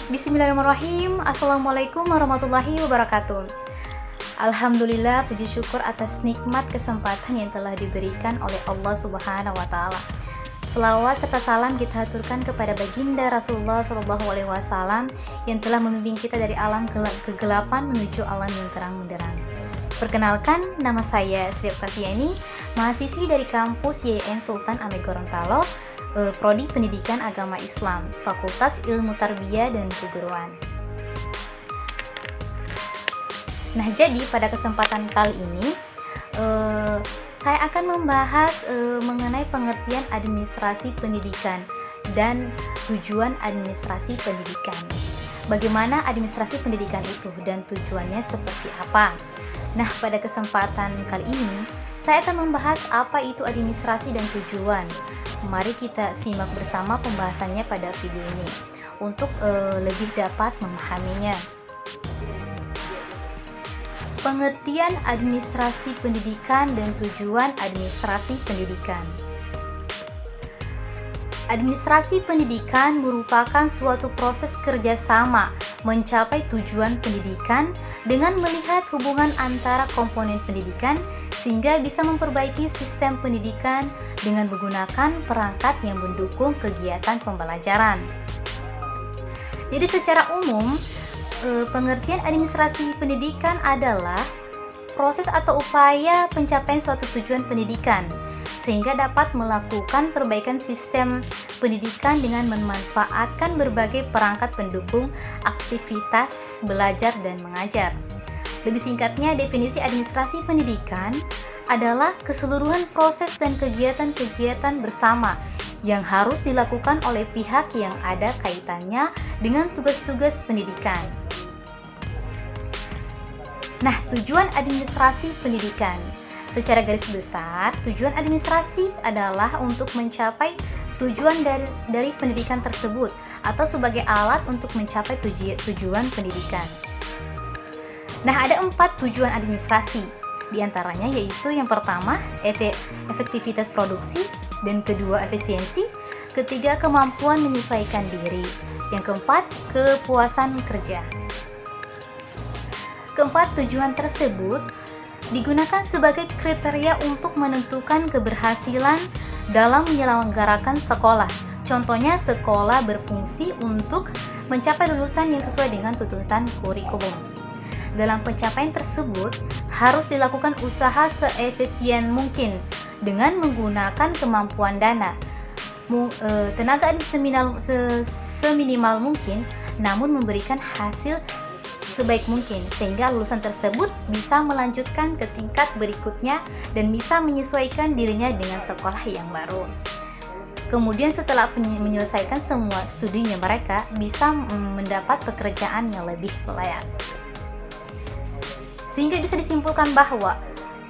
Bismillahirrahmanirrahim. Assalamualaikum warahmatullahi wabarakatuh. Alhamdulillah, puji syukur atas nikmat kesempatan yang telah diberikan oleh Allah Subhanahu wa Ta'ala. Selawat serta salam kita haturkan kepada baginda Rasulullah SAW yang telah membimbing kita dari alam kegelapan menuju alam yang terang benderang. Perkenalkan, nama saya Sri Oktaviani, mahasiswi dari kampus YN Sultan Amir Gorontalo, Prodi Pendidikan Agama Islam, Fakultas Ilmu Tarbiyah dan Keguruan. Nah, jadi pada kesempatan kali ini saya akan membahas mengenai pengertian administrasi pendidikan dan tujuan administrasi pendidikan. Bagaimana administrasi pendidikan itu dan tujuannya seperti apa? Nah, pada kesempatan kali ini saya akan membahas apa itu administrasi dan tujuan. Mari kita simak bersama pembahasannya pada video ini untuk lebih dapat memahaminya. Pengertian administrasi pendidikan dan tujuan administrasi pendidikan. Administrasi pendidikan merupakan suatu proses kerjasama mencapai tujuan pendidikan dengan melihat hubungan antara komponen pendidikan sehingga bisa memperbaiki sistem pendidikan dengan menggunakan perangkat yang mendukung kegiatan pembelajaran. Jadi secara umum, pengertian administrasi pendidikan adalah proses atau upaya pencapaian suatu tujuan pendidikan sehingga dapat melakukan perbaikan sistem pendidikan dengan memanfaatkan berbagai perangkat pendukung aktivitas belajar dan mengajar. Lebih singkatnya, definisi administrasi pendidikan adalah keseluruhan proses dan kegiatan-kegiatan bersama yang harus dilakukan oleh pihak yang ada kaitannya dengan tugas-tugas pendidikan. Nah, tujuan administrasi pendidikan. Secara garis besar, tujuan administrasi adalah untuk mencapai tujuan dari pendidikan tersebut atau sebagai alat untuk mencapai tujuan pendidikan. Nah, ada 4 tujuan administrasi. Di antaranya yaitu yang pertama, efektivitas produksi, dan kedua, efisiensi, ketiga, kemampuan menyesuaikan diri, yang keempat, kepuasan kerja. Keempat tujuan tersebut digunakan sebagai kriteria untuk menentukan keberhasilan dalam menyelenggarakan sekolah. Contohnya, sekolah berfungsi untuk mencapai lulusan yang sesuai dengan tuntutan kurikulum. Dalam pencapaian tersebut, harus dilakukan usaha seefisien mungkin dengan menggunakan kemampuan dana, tenaga seminimal mungkin, namun memberikan hasil sebaik mungkin, sehingga lulusan tersebut bisa melanjutkan ke tingkat berikutnya dan bisa menyesuaikan dirinya dengan sekolah yang baru. Kemudian setelah menyelesaikan semua studinya, mereka bisa mendapat pekerjaan yang lebih layak. Sehingga bisa disimpulkan bahwa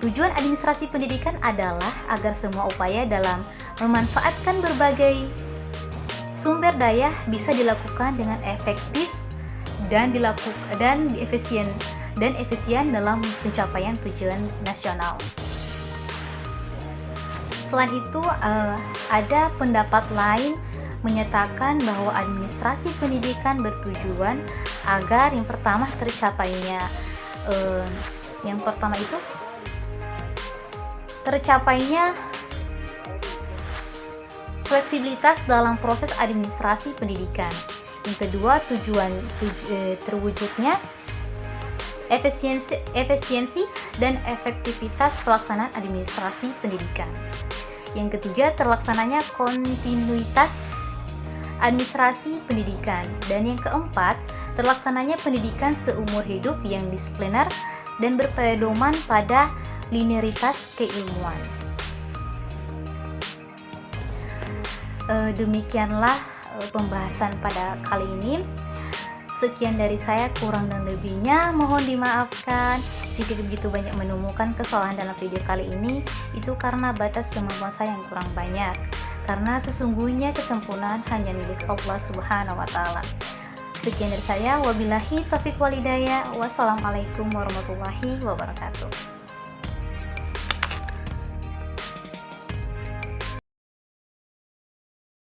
tujuan administrasi pendidikan adalah agar semua upaya dalam memanfaatkan berbagai sumber daya bisa dilakukan dengan efektif dan efisien dalam pencapaian tujuan nasional. Selain itu, ada pendapat lain menyatakan bahwa administrasi pendidikan bertujuan agar yang pertama tercapainya fleksibilitas dalam proses administrasi pendidikan. Yang kedua, terwujudnya efisiensi dan efektivitas pelaksanaan administrasi pendidikan. Yang ketiga, terlaksananya kontinuitas administrasi pendidikan. Dan yang keempat, terlaksananya pendidikan seumur hidup yang disipliner dan berpedoman pada linearitas keilmuan. Demikianlah pembahasan pada kali ini. Sekian dari saya, kurang dan lebihnya mohon dimaafkan. Jika begitu banyak menemukan kesalahan dalam video kali ini, itu karena batas kemampuan saya yang kurang banyak. Karena sesungguhnya kesempurnaan hanya milik Allah Subhanahu wa Ta'ala. Sekian dari saya, wabillahi taufiq wal hidayah. Wassalamualaikum warahmatullahi wabarakatuh.